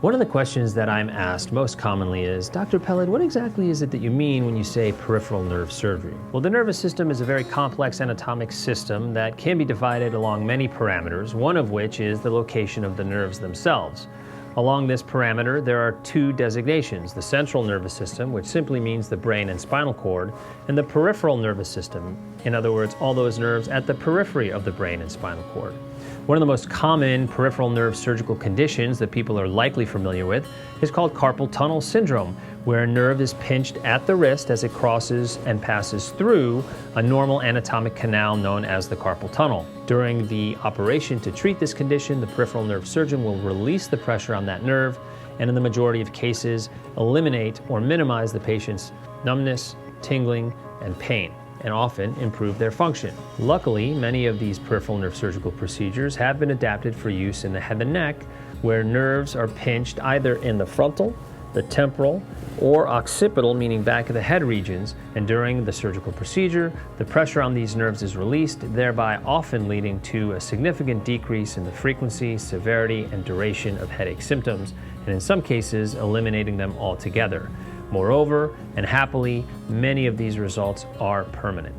One of the questions that I'm asked most commonly is, Dr. Peled, what exactly is it that you mean when you say peripheral nerve surgery? Well, the nervous system is a very complex anatomic system that can be divided along many parameters, one of which is the location of the nerves themselves. Along this parameter, there are two designations: the central nervous system, which simply means the brain and spinal cord, and the peripheral nervous system, in other words, all those nerves at the periphery of the brain and spinal cord. One of the most common peripheral nerve surgical conditions that people are likely familiar with is called carpal tunnel syndrome, where a nerve is pinched at the wrist as it crosses and passes through a normal anatomic canal known as the carpal tunnel. During the operation to treat this condition, the peripheral nerve surgeon will release the pressure on that nerve and, in the majority of cases, eliminate or minimize the patient's numbness, tingling, and pain, and often improve their function. Luckily, many of these peripheral nerve surgical procedures have been adapted for use in the head and neck, where nerves are pinched either in the frontal, the temporal, or occipital, meaning back of the head regions, and during the surgical procedure, the pressure on these nerves is released, thereby often leading to a significant decrease in the frequency, severity, and duration of headache symptoms, and in some cases, eliminating them altogether. Moreover, and happily, many of these results are permanent.